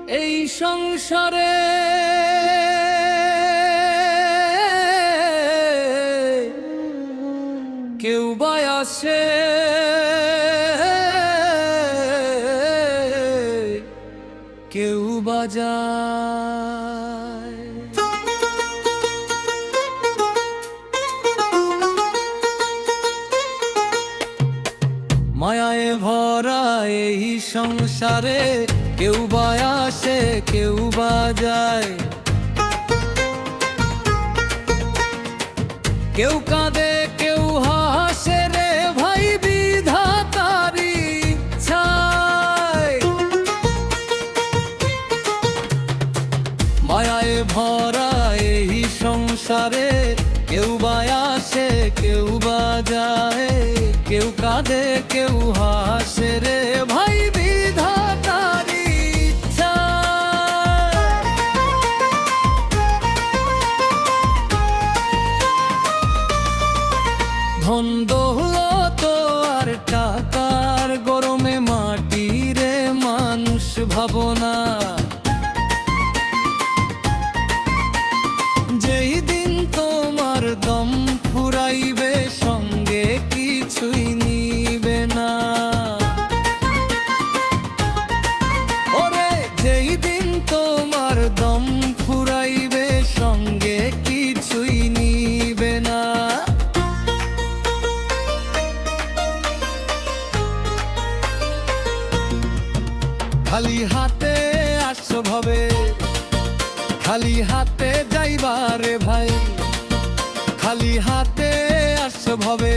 এই সংসারে কেউ বা আসে, কেউ বা যায়। মায়ায় ভরা এই সংসারে কেউ বা আসে, কেউ বা যায়। কেউ কাঁদে, কেউ হাসে রে ভাই বিধাতারি ইচ্ছায়। মায়ায় ভরা এই সংসারে কেউ বা আসে, কেউ বা যায়। কেউ কাঁদে, কেউ হাসে রে ভাই বিধাতারি ইচ্ছায়। ধন দৌলত আর টাকার গরমে মাটিরে মানুষ ভাবনা। যেই দিন তোমার দম ফুরাইবে সঙ্গে কিছুই নিবে না। ওরে যেই দিন তোমার দম ফুরাইবে সঙ্গে কিছুই নিবে না। খালি হাতে আসছো ভবে, খালি হাতে যাইবারে ভাই। খালি হাতে আসছো ভবে,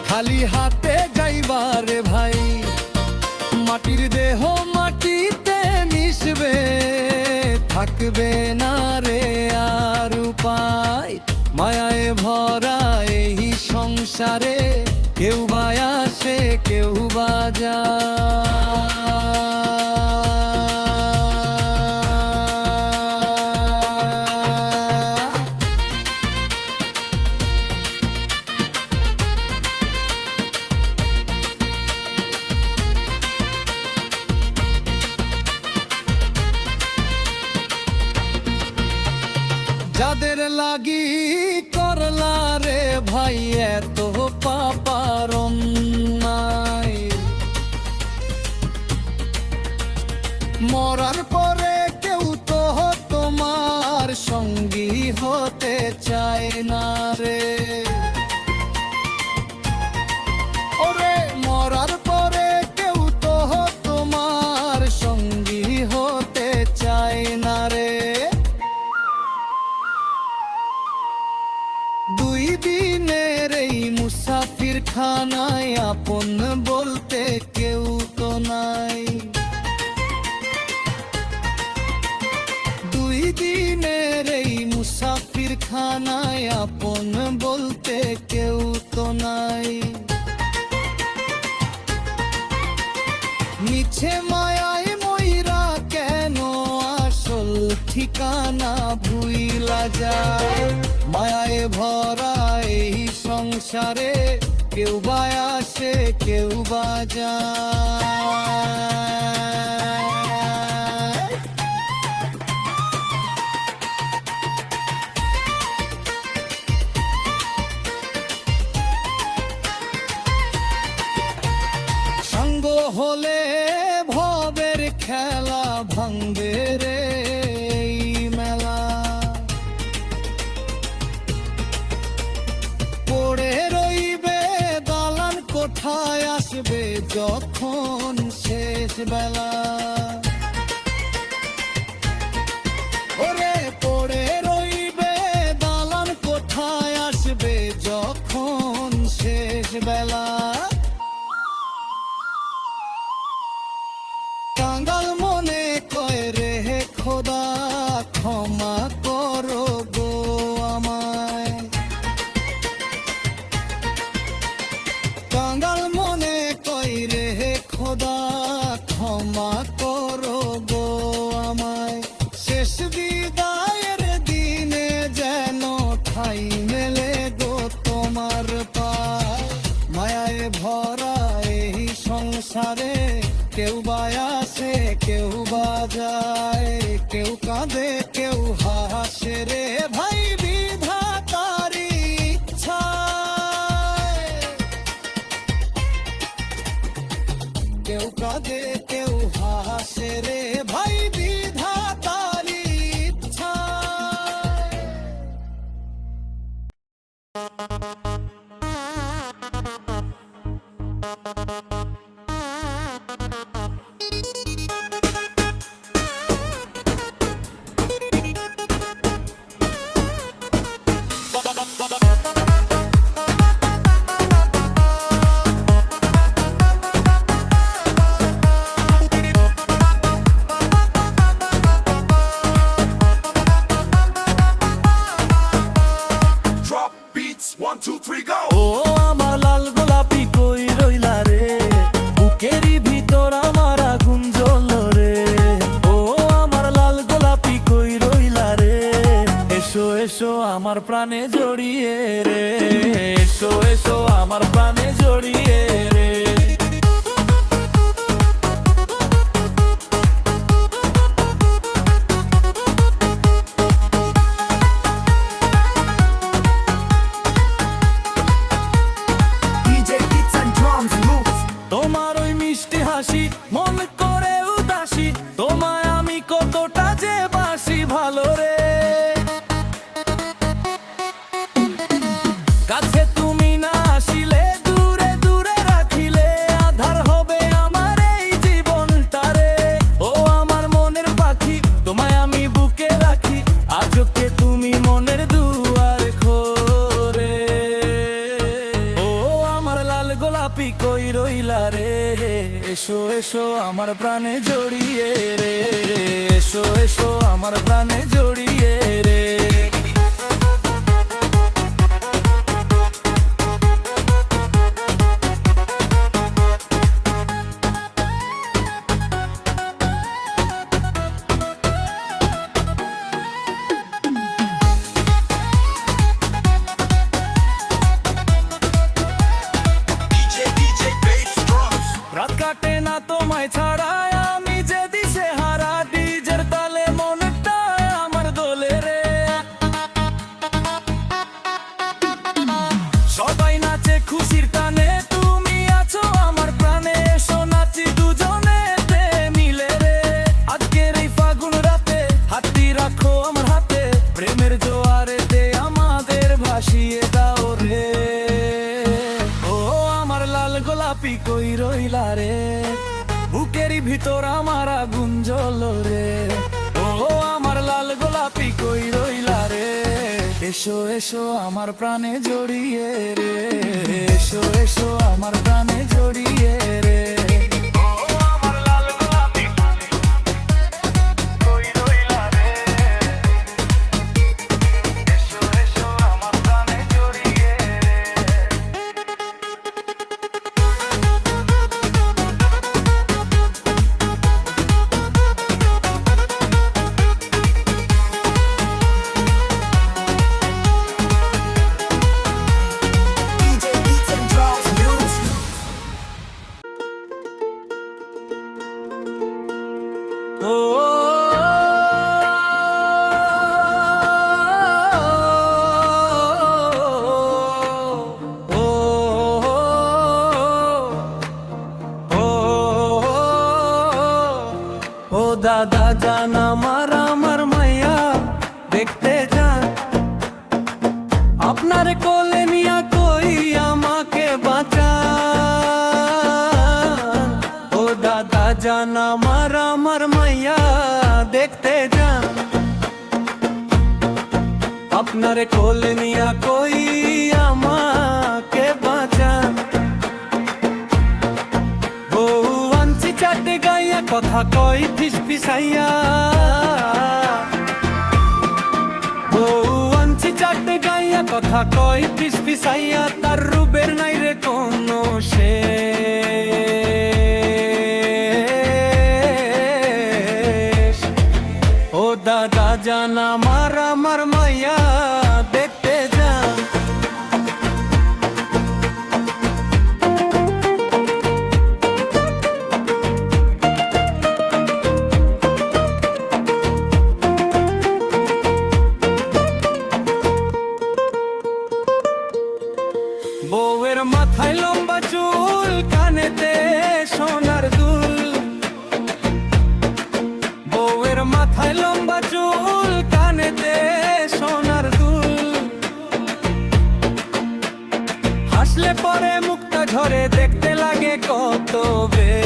খালি হাতে যাইবারে ভাই। মাটির দেহ মাটিতে মিশবে, থাকবে না রে আর উপায়। মায়ায় ভরা এই সংসারে কেউ বা আসে, কেউ বা যায়। যাদের লাগি করলা রে ভাই এত পাপার অন্যায়, মরার পরে কেউ তো তোমার সঙ্গী হতে চায় না রে। ওরে মরার পরে কেউ তো তোমার সঙ্গী হতে চায় না রে। দুই দিনের এই মুসাফির খানায় আপন বলতে কেউ তো নাই। দুই দিনের এই মুসাফির খানায় আপন বলতে কেউ তো নাই। মিছে মায়ায় ময়রা কেন আসল ঠিকানা ভুইলা যায়। মায়ায় ভরা এই সংসারে কেউ বা আসে, কেউ বা যায়। সঙ্গ হলে ভবের খেলা ভাঙবে রে এই মেলা। পড়ে রইবে দালান কোঠায় আসবে যখন শেষ বেলা। ওরে পড়ে রইবে দালান কোঠায় আসবে যখন শেষ বেলা। কাঙ্গাল মনে কয় রে খোদা ক্ষমা করো গো আমায়। কাঙ্গাল মনে কয় রে খোদা ক্ষমা করো গো আমায়। শেষ বিদায়ের দিনে যেন ঠাই মেলে গো তোমার পায়। মায়ায় ভরা এই সংসারে কেউ বা আসে, কেউ বাজায়, কেউ কাঁদে, কেউ হাসে রে ভাই বিধাতারি ইচ্ছায়। কেউ কাঁদে, কেউ হাসে রে ভাই বিধাতারি ইচ্ছায়। One, two, three, go! ও আমার লাল গোলাপি কই রইলা রে, বুকেরই ভিতর আমার আগুন জ্বললো রে। ও আমার লাল গোলাপি কই রইলা রে, এসো এসো আমার প্রাণে জড়িয়ে রে, এসো এসো আমার প্রাণে জড়িয়ে রে। তোমার ওই মিষ্টি হাসি মন করে উদাসী, তোমায় আমি কতটা যে বাসি ভালো রে। কাছে তুমি না আসিলে, দূরে দূরে রাখিলে, আধার হবে আমার এই জীবনটারে। ও আমার মনের পাখি, তোমায় আমি বুকে রাখি, আজকে তুমি মনের দুয়ার খোরে। ও আমার লাল গোলাপি কই রইলা রে, এসো এসো আমার প্রাণে জড়িয়ে রে, এসো এসো আমার প্রাণে জড়িয়ে রে। রাত কাটে না তোমায় ছাড়া, আমি যে দিশে হারা, ডিজের তালে মনটা আমার দোলে রে। সবাই নাচে খুশির টানে, তুমি আছো আমার প্রাণে, এসো নাচি দুজনেতে মিলে রে। আজকের এই ফাগুন রাতে হাতটি রাখো আমার হাতে, প্রেমের জোয়ারেতে আমাদের ভাসিয়ে দাও রে। ও আমার লাল গোলাপি কই রইলা রে, বুকেরই ভিতর আমার আগুন জ্বললো রে। ও আমার লাল গোলাপি কই রইলা রে, এসো এসো আমার প্রাণে জড়িয়ে রে, এসো এসো আমার প্রাণে জড়িয়ে রে। ও আমার লাল গোলাপি কই রইলা রে, এসো এসো আমার প্রাণে জড়িয়ে রে। দাদা জান আমার মাইয়া দেখতে যান, আপনার কোলে নিয়া কই আমাকে বাঁচান। ও দাদা জান আমার মাইয়া দেখতে যান, আপনার কোলে নিয়া কই আমাকে বাঁচান। চাটে গাইয়া কথা কই ফিস ফিসাইয়া, বউ আনছি চাটে গাইয়া কথা কই ফিস ফিসাইয়া, তার রূপের নাই রে কোনো শেষ। ও দাদা জান আমার মাইয়া দেখতে যান। মাথায় লম্বা চুল, কানেতে সোনার দুল, হাসলে পরে মুক্তা ঝরে, দেখতে লাগে কত বেশ।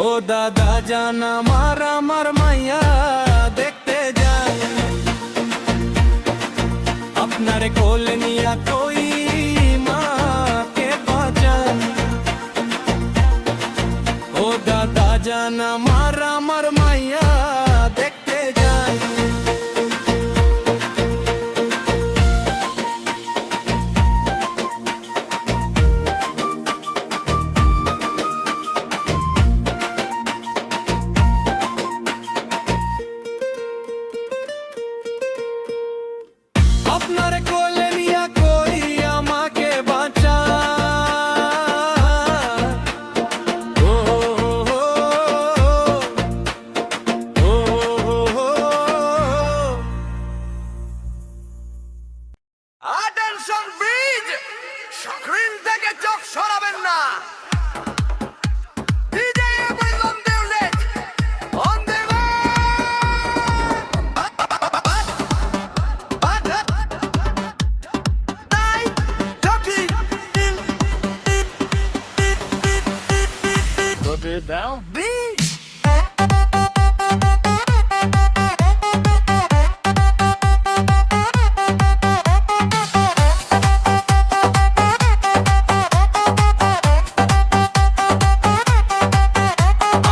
ও দাদা জান আমার মাইয়া দেখতে যান, আপনার কোলে নিয়া কই মাকে বাঁচান। ও দাদা জান আমার মাইয়া দেখতে যান। আপনার কোলে নিয়া কই আমাকে বাঁচান। ও Attention bridge! স্ক্রিন থেকে চোখ সরাবেন না। DJ Abel on the left, on the down beat.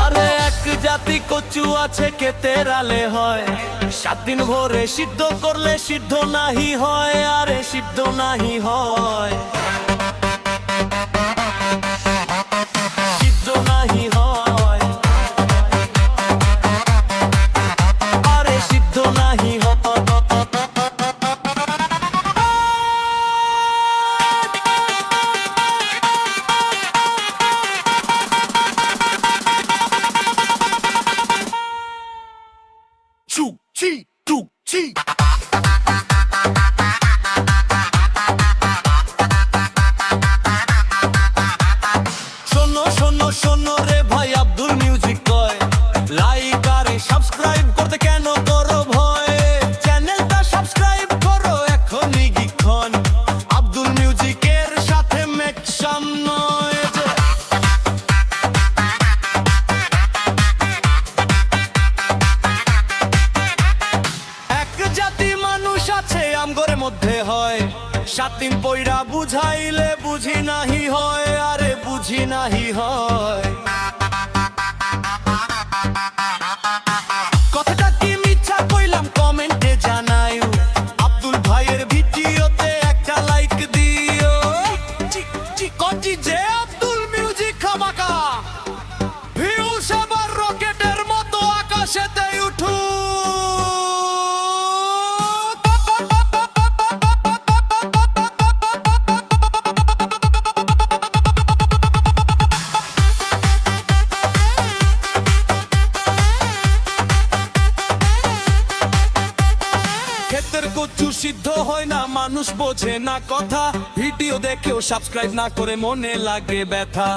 আরে এক জাতি কচু আছে খেতে রালে হয়, 7 দিন ভরে সিদ্ধ করলে সিদ্ধ নাহি হয়, আরে সিদ্ধ নাহি হয়, সিদ্ধ নাহি হয়, আরে সিদ্ধ নাহি হয়। Chu chi tu chi. শোনো শোনো শোনো রে ভাই, আব্দুল মিউজিক কয়, লাইক আর সাবস্ক্রাইব করতে কেন করো ভয়, চ্যানেলটা সাবস্ক্রাইব করো এখনই গিখন, আব্দুল মিউজিকের সাথে মেক সাম নয়েজ। এক জাতি মানুষ আছে আমগরের মধ্যে হয়, 7 দিন পইরা বুঝাইলে বুঝি নাহি হয়, আরে বুঝি নাহি হয়। কথাটা কি মিথ্যা কইলাম কমেন্টে জানাইও, আব্দুল ভাইয়ের ভিডিওতে একটা লাইক দিও। কটি যে আব্দুল মিউজিক খামাকা, ভিউস আবার রকেটের মতো আকাশেতে উঠু। ক্ষেতের কচু সিদ্ধ হয় না, মানুষ বোঝে না কথা, ভিডিও দেখেও সাবস্ক্রাইব না করে মনে লাগে ব্যথা।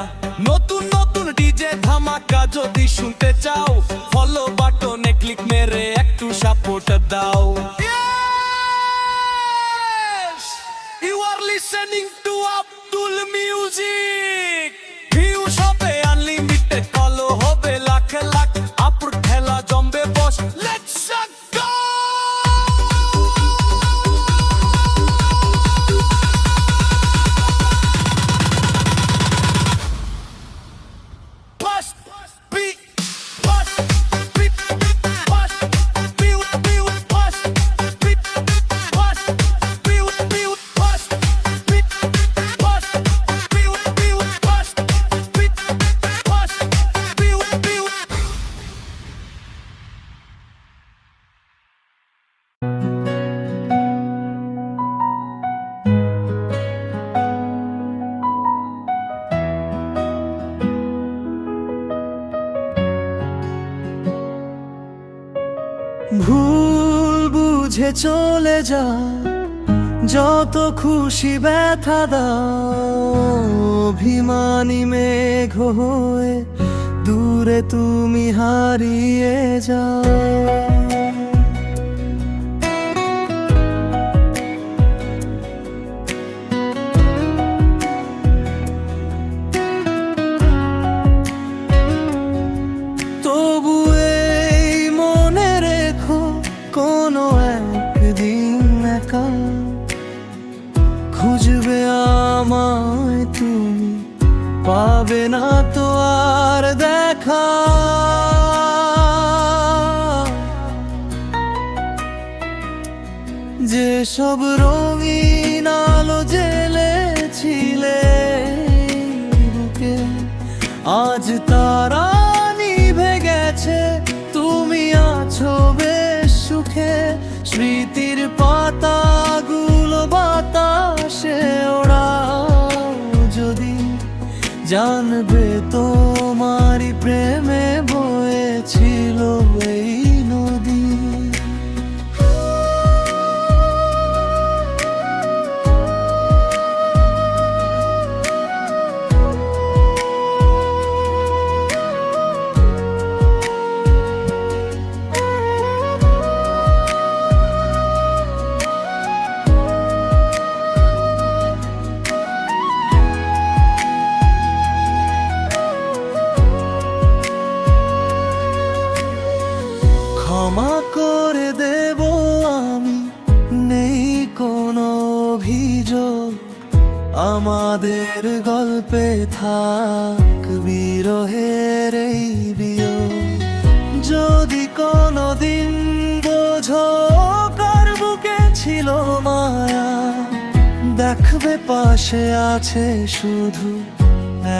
নতুন নতুন ডিজে ধামাকা যদি শুনতে চাও, ফলো বাটনে ক্লিক মেরে একটু সাপোর্ট দাও। You are listening to Abdul Music. Views হবে unlimited, follow হবে লাখ লাখ, আপর খেলা জমবে বস। Let's go! Bust, beat, bust, beat, bust, beat, beat, bust, beat, bust, beat, beat, bust, beat, bust, beat, beat, bust, beat, bust, beat, beat. ভুল বুঝে চলে যা, যত খুশি ব্যথা দাও, অভিমানী মেঘ হয়ে দূরে তুমি হারিয়ে যাও। তবু এই মনে রেখো, কোনো একদিন একা খুঁজবে আমায় তুমি, পাবে না তো আর দেখা। যেসব রঙিন আলো জ্বেলেছিলে বুকে, আজ তারা নিভে গেছে, তুমি আছো বেশ সুখে। স্মৃতির পাতাগুলো বাতাসে ওড়াও যদি, জানবে তোমারই প্রেমে বয়েছিল এই নদী। ক্ষমা করে দেব আমি, নেই কোনো অভিযোগ, আমাদের গল্পে থাক বিরহের এই বিয়োগ। যদি কোনোদিন বোঝো কার বুকে ছিল মায়া, দেখবে পাশে আছে শুধু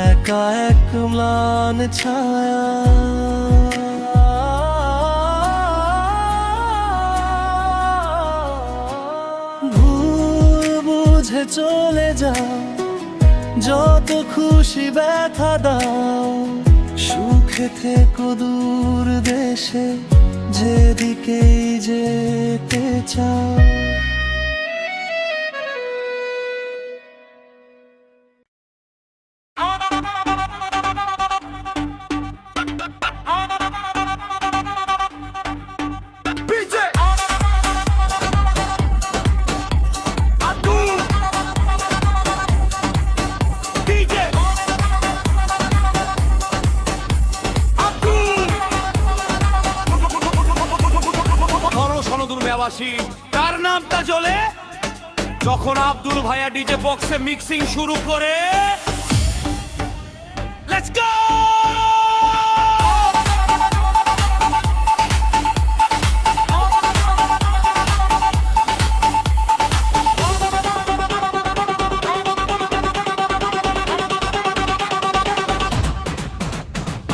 একা এক ম্লান ছায়া। চলে যাও, যত খুশি ব্যথা দাও, সুখে থেকো দূর দেশে, যেদিকেই যেতে চাও। কার নামটা জ্বলে যখন আব্দুল ভাইয়া ডিজে বক্সে মিক্সিং শুরু করে। Let's go!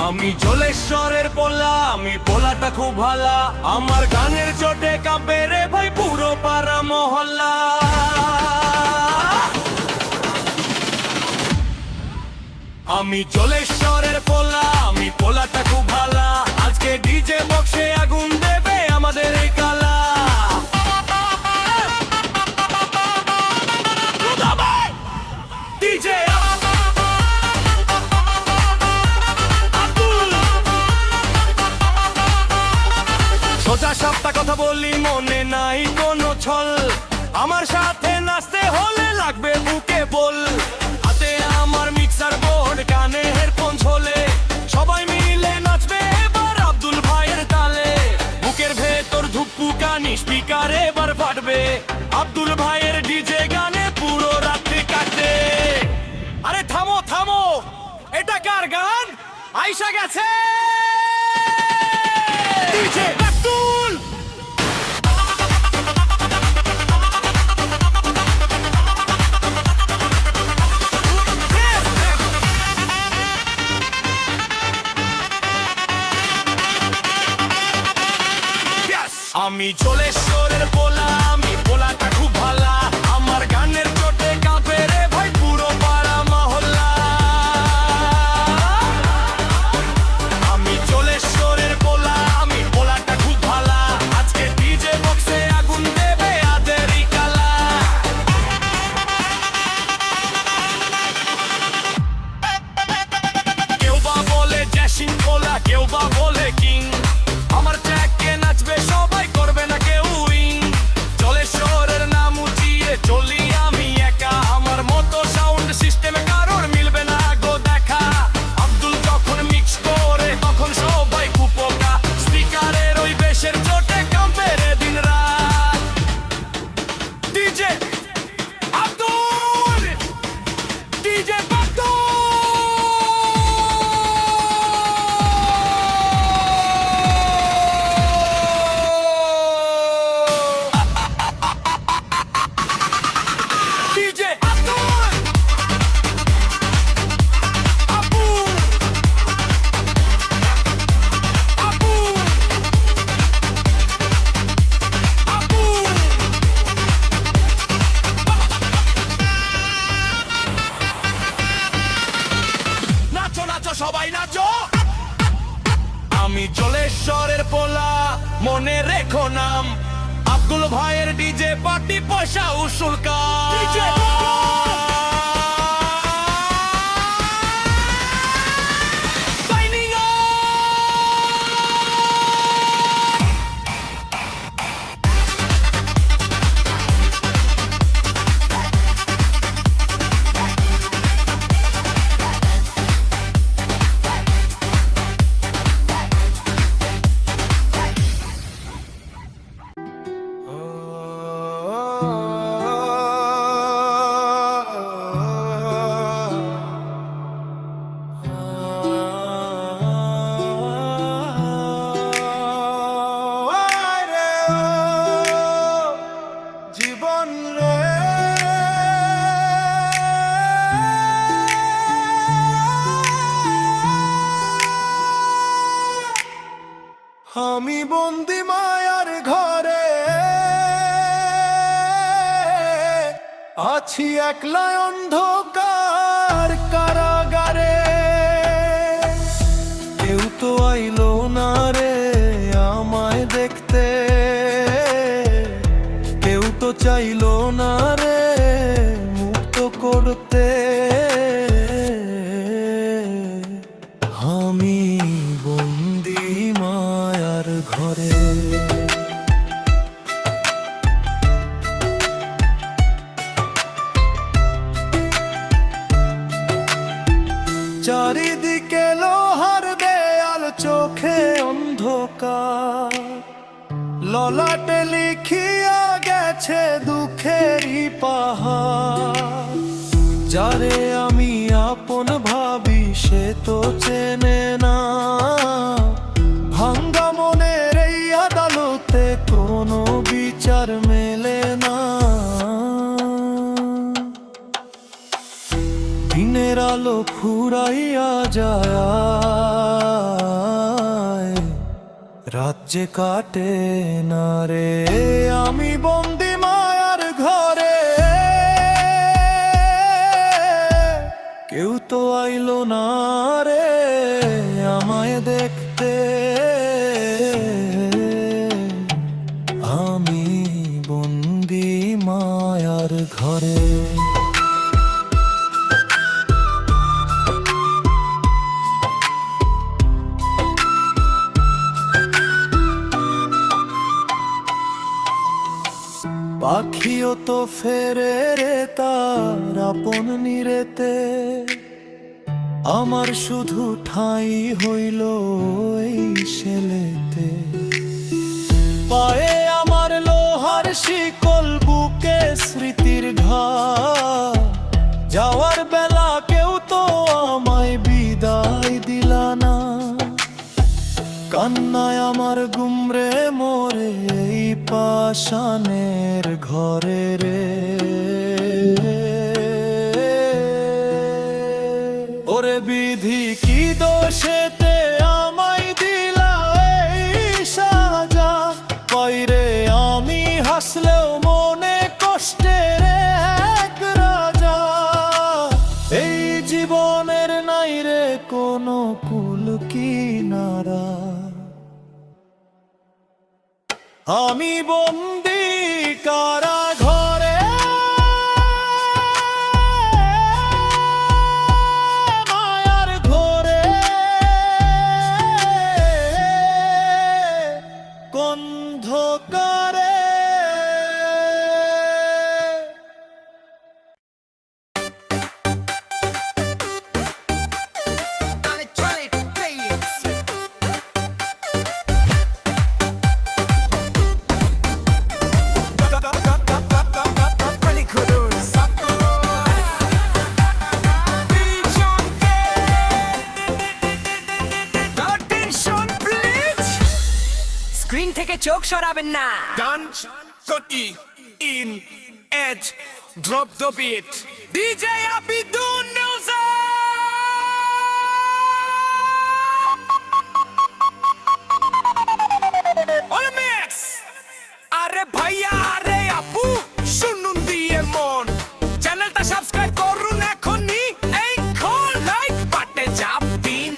আমি জলেশ্বরের পোলা, আমি পোলাটা খুব ভালা, আমার গানের চোটে কাঁপে রে ভাই পুরো পাড়া মহল্লা। আমি জলেশ্বরের পোলা, আমি পোলাটা খুব ভালা, আজকে ডিজে বক্সে আগুন দেবে আমাদের এই কালা। ডিজে সোজা সাপটা কথা বলি, মনে নাই কোনো ছল, আমার সাথে নাচতে হলে লাগবে বুকে বল। হাতে আমার মিক্সার বোর্ড, কানে হেডফোন ঝোলে, সবাই মিলে নাচবে এবার আব্দুল ভাইয়ের তালে। বুকের ভেতর ধুকপুকানি স্পিকার এবার ফাটবে, আব্দুল ভাইয়ের ডিজে গানে পুরো রাত্রি কাটবে। আরে থামো থামো, এটা কার গান? আইসা গেছে ডিজে আব্দুল। আমি জলেশ্বরের পোলা, আমি পোলাটা খুব ভালা, আমার গানের চোটে কাঁপে রে ভাই পুরো পাড়া মহল্লা। আমি জলেশ্বরের পোলা, আমি পোলাটা খুব ভালা, আজকে ডিজে বক্সে আগুন দেবে আদেরই কালা। সবাই নাচো। আমি জলেশ্বরের পোলা, মনে রেখো নাম, আব্দুল ভাইয়ের ডিজে পার্টি, পয়সা উসুল জীবন রে, আমি বন্দি মায়ার ঘরে, আছি একলা অন্ধকার কারাগারে। কেউ তো আইলো না রে আমায় দেখতে, কেউ তো চাইলো না রে মুক্ত করতে। আমি বন্দি মায়ার ঘরে। চারিদিকে লোহার দেয়াল, চোখে অন্ধকার, ললাটে লিখিয়া গেছে দুঃখেরই পাহাড়। যারে আমি আপন ভাবি সে তো চেনে না, ভাঙ্গা মনের এই আদালতে কোনো বিচার মেলে না। দিনের আলো ফুরাইয়া যায়, রাত যে কাটে না রে। আমি বন্দি মায়ার ঘরে, কেউ তো আইলো না রে আমায় দেখতে। আমি বন্দি মায়ার ঘরে। পাখিও তো ফেরে রে তার আপন নিরেতে, আমার শুধু ঠাঁই হইল এই শেলেতে। পায়ে আমার লোহার শিকল, বুকে স্মৃতির ঘাট। যাওয়ার বেলা কেউ তো আমায় বিদায় দিলা না, কান্নায় আমার গুমরে মোরে এই পাষাণের ঘরে রে। ওরে বিধি কি দোষেতে আমায় দিলা এই সাজা, কইরে আমি হাসলেও মনে কষ্টের এক রাজা। এই জীবনের নাই রে কোনো কুল কিনারা, আমি বন্দি কারা ঘরে। মায়ার ঘরে অন্ধকারে। Electronic beats. স্ক্রিন থেকে চোখ সরাবেন না। Dance, Cody, in, edge, drop the beat. DJ Abidun Music! On the mix! আরে ভাইয়া আরে আপু শুনুন দিয়ে মন, চ্যানেলটা সাবস্ক্রাইব করুন এখনই। এই খোল লাইক বাটে চাপ দিন,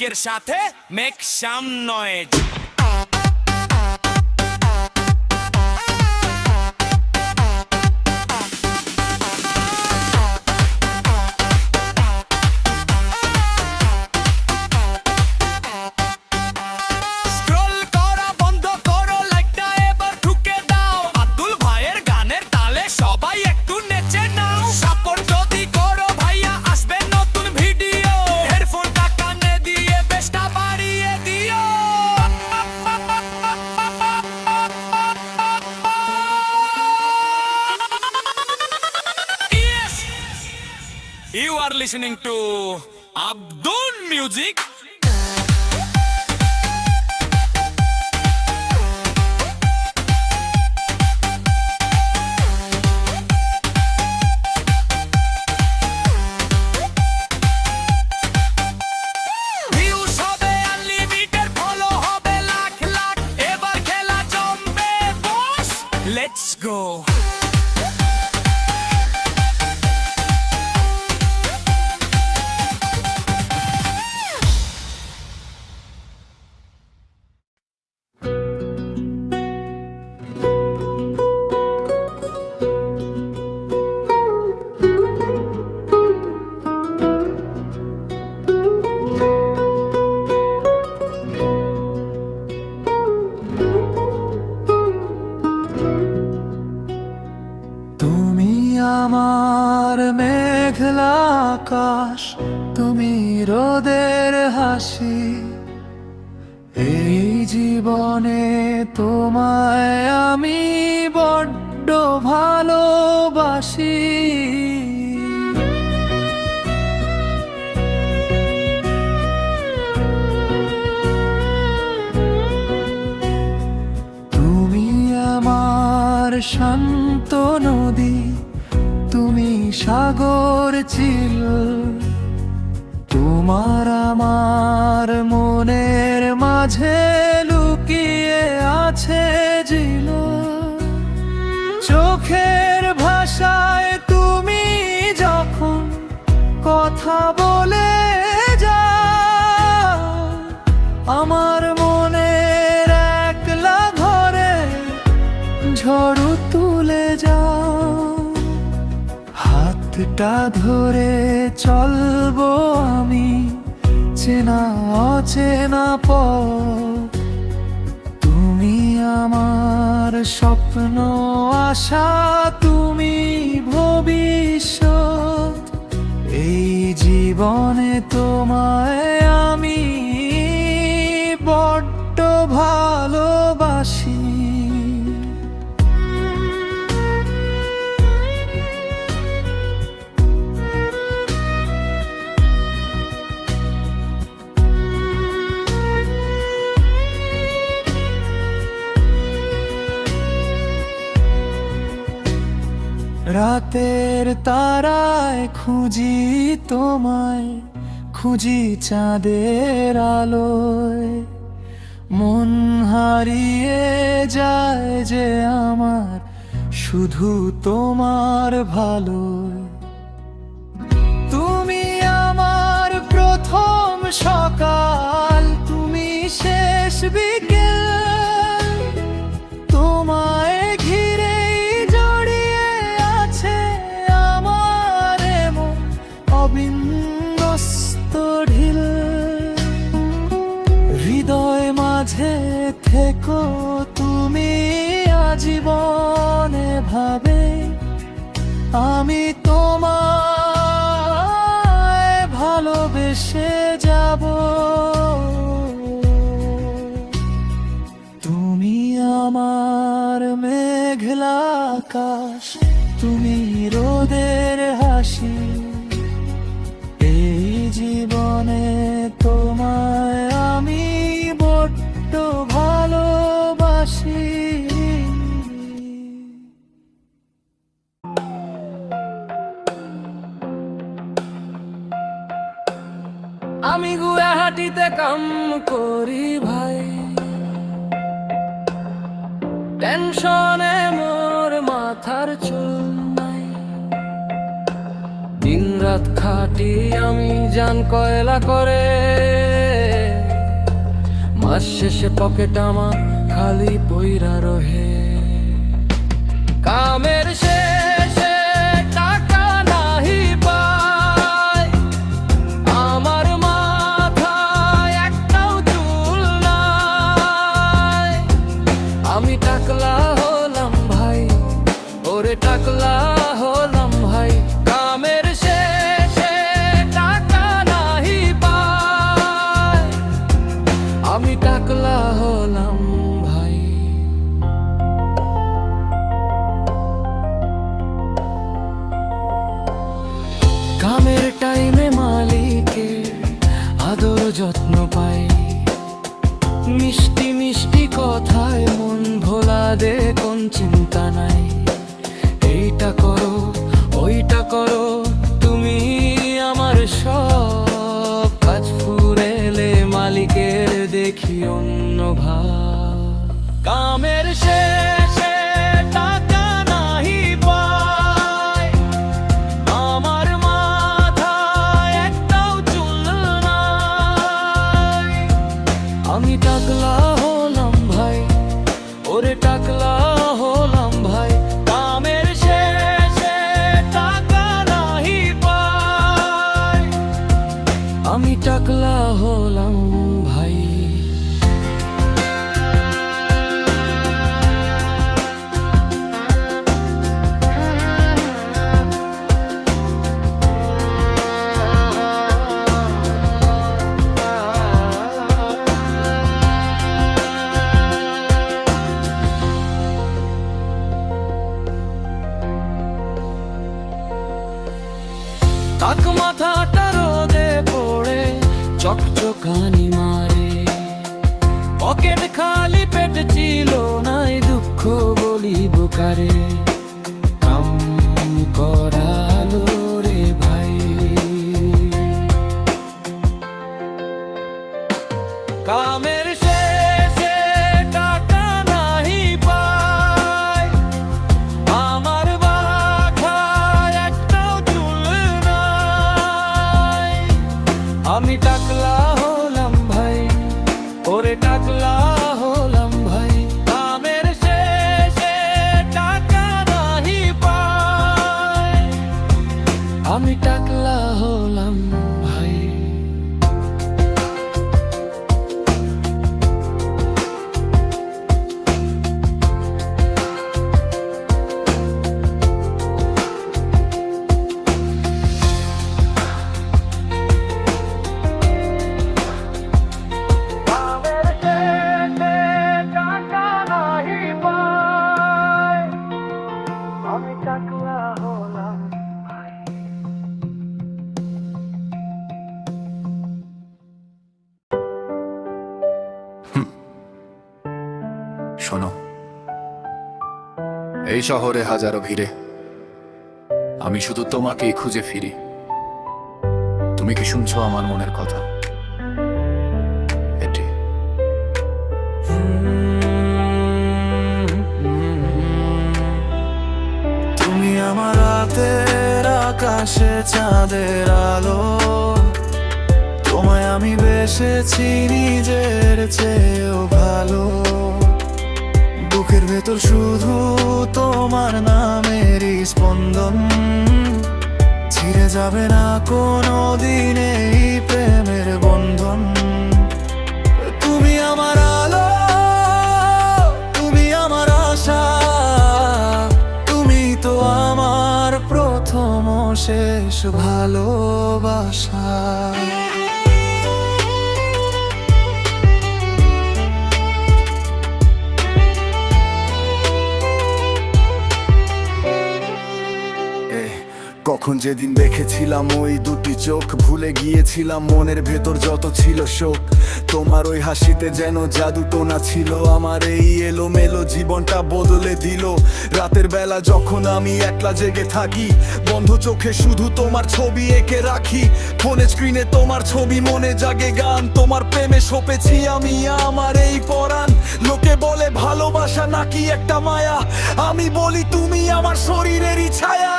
মাইকের সাথে make some noise. You are listening to Abdul Music. Views হবে unlimited, follow হবে লাখ লাখ, এবার খেলা জমবে boss. Let's go. আমার মেঘলা আকাশ, তুমি রোদের হাসি, এই জীবনে তোমায় আমি বড্ড ভালোবাসি। তুমি আমার শান্ত নদী, তুমি সাগর চিল, তোমার আমার মনের মাঝে লুকিয়ে আছে ঝিল। চোখের ভাষায় তুমি যখন কথা বলে যাও, আমার মনের একলা ঘরে ঝড় তুলে যাও। হাতটা ধরে চলবো আমি চেনা অচেনা পথ, তুমি আমার স্বপ্ন আশা, তুমি ভবিষ্যৎ। এই জীবনে তোমায় আমি বড্ড ভালোবাসি। রাতের তারায় খুঁজি তোমায়, খুঁজি চাঁদের আলোয়, মন হারিয়ে যায় যে আমার শুধু তোমার ভালোয়। তুমি আমার প্রথম সকাল, তুমি শেষ বিকেল, তোমায় ঘিরে অবিন্যস্ত ঢিল। হৃদয় মাঝে থেকো তুমি আজীবনে ভাবে, আমি তোমায় ভালোবেসে যাব। তুমি আমার মেঘলা আকাশ, তুমি রোদের হাসি, এই জীবনে তোমায় আমি বড্ড ভালোবাসি। আমি গুয়াহাটিতে কাম করি ভাই, টেনশনে মোর মাথার চুল নাই। দিন রাত খাটি আমি জান কয়লা করে, মাস শেষে পকেট আমার খালি পইরা রহে। কামের শেষে টাকা নাহি পাই, আমার মাথায় একটাও চুল নাই। আমি টাকলা হলাম ভাই, ওরে টাকলা হলাম ভাই। কামের শেষে টাকা নাহি পাই, আমি টাকলা হলাম ভাই। কামের টাইমে মালিকের আদর যত্ন পাই, মিষ্টি মিষ্টি কথায় মন ভোলা দে, কোন চিন্তা নাই। এইটা করো ওইটা করো, তুমি আমার সব কাজ ফুরেলে মালিকের দেখি অন্য ভাব। কামের শেষে টাকা নাহি পাই, আমার মাথায় একটাও চুল নাই। আমি টাকলা হলাম ভাই, ওরে টাকলা হলাম ভাই। কামের শেষে টাকা নাহি পাই, আমি টাকলা হলাম ভাই। তাক মাথাটা রোদে পড়ে চকচকানি মারে, পকেট খালি পেট ছিল নাই, দুঃখ বলিব কারে। কাম করালো রে ভাই, কামের শেষে টাকা নাহি পাই, আমার মাথায় একটাও চুল নাই। আমি টাকলা হলাম ভাই, ওরে টাকলা হলাম ভাই। কামের শেষে টাকা নাহি পাই, আমি টাকলা হলাম ভাই। শোনো, এই শহরে হাজারো ভিড়ে আমি শুধু তোমাকেই খুঁজে ফিরি। তুমি কি শুনছো আমার মনের কথা? এটি তুমি আমার রাতের আকাশে চাঁদের আলো, তোমায় আমি বেসেছি নিজের চেয়েও ভালো। বুকের ভেতর শুধু তোমার নামেরই স্পন্দন, ছিঁড়ে যাবে না কোনো দিন এই প্রেমের বন্ধন। তুমি আমার আলো, তুমি আমার আশা, তুমি তো আমার প্রথম ও শেষ ভালোবাসা। কখন যেদিন দেখেছিলাম ওই দুটি চোখ, ভুলে গিয়েছিলাম মনের ভেতর যত ছিল শোক। তোমার ওই হাসিতে যেন জাদু টোনা ছিল, আমার এই এলোমেলো জীবনটা বদলে দিল। রাতের বেলা যখন আমি একলা জেগে থাকি, বন্ধ চোখে শুধু তোমার ছবি এঁকে রাখি। ফোনের স্ক্রিনে তোমার ছবি, মনে জাগে গান। তোমার প্রেমে সপেছি আমি আমার এই পরাণ। লোকে বলে ভালোবাসা নাকি একটা মায়া, আমি বলি তুমি আমার শরীরেরই ছায়া।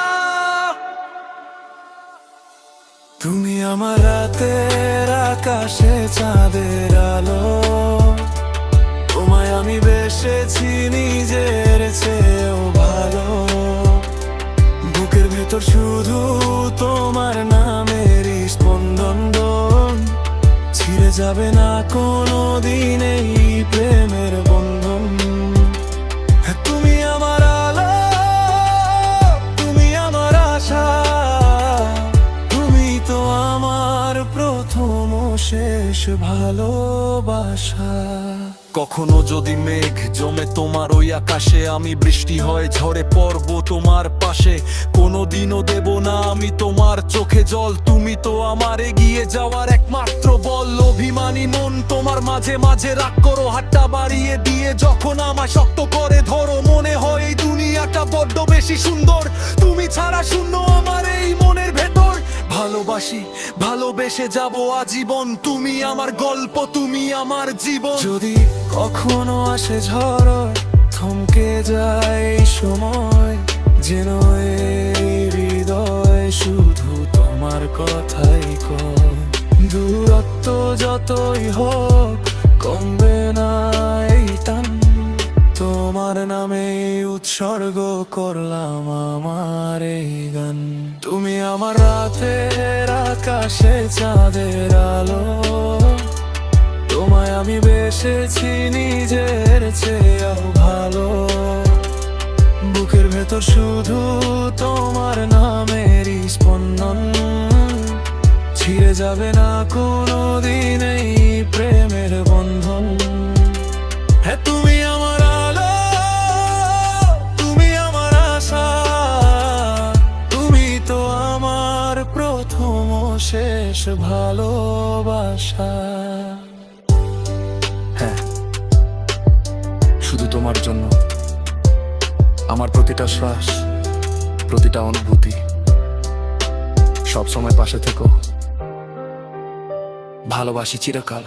তুমি আমার রাতের আকাশে চাঁদের আলো, বেসেছি নিজের চেয়েও ভালো। বুকের ভেতর শুধু তোমার নামেরই স্পন্দন, ছিঁড়ে যাবে না কোনো দিন এই প্রেমের বন্ধন। তুমি আমার আলো, তুমি আমার আশা, তুমি তো আমার প্রথম ও শেষ ভালোবাসা। কখনো যদি মেঘ জমে তোমার ওই আকাশে, আমি বৃষ্টি হয়ে ঝরে পড়বো তোমার পাশে। কোনোদিনও দেব না আমি তোমার চোখে জল, তুমি তো আমার এগিয়ে যাওয়ার একমাত্র বল। অভিমানী মন তোমার মাঝে মাঝে রাগ করো, হাতটা বাড়িয়ে দিয়ে যখন আমায় শক্ত করে ধরো। মনে হয় এই দুনিয়াটা বড্ড বেশি সুন্দর, তুমি ছাড়া শূন্য আমার এই মনের ভেতর। ভালোবাসি, ভালোবেসে যাব আজীবন, তুমি আমার গল্প, তুমি আমার জীবন। যদি কখনো আসে ঝড়, থমকে যায় এই সময়, যেন এই হৃদয় শুধু তোমার কথাই কয়। দূরত্ব যতই হোক কমবে না এই টান, তোমার নামে উৎসর্গ করলাম আমার এই গান। তুমি আমার রাতের আকাশে চাঁদের আলো, তোমায় আমি বেসেছি নিজের চেয়েও ভালো। বুকের ভেতর শুধু তোমার নামেরই স্পন্দন, ছিঁড়ে যাবে না কোনো দিন এই প্রেমের বন্ধন। হ্যাঁ তুমি আমার আলো, তুমি আমার আশা, তুমি তো আমার প্রথম ও শেষ ভালোবাসা। হ্যাঁ, শুধু তোমার জন্য আমার প্রতিটা শ্বাস, প্রতিটা অনুভূতি, সব সময় পাশে থেকো। ভালোবাসি চিরকাল।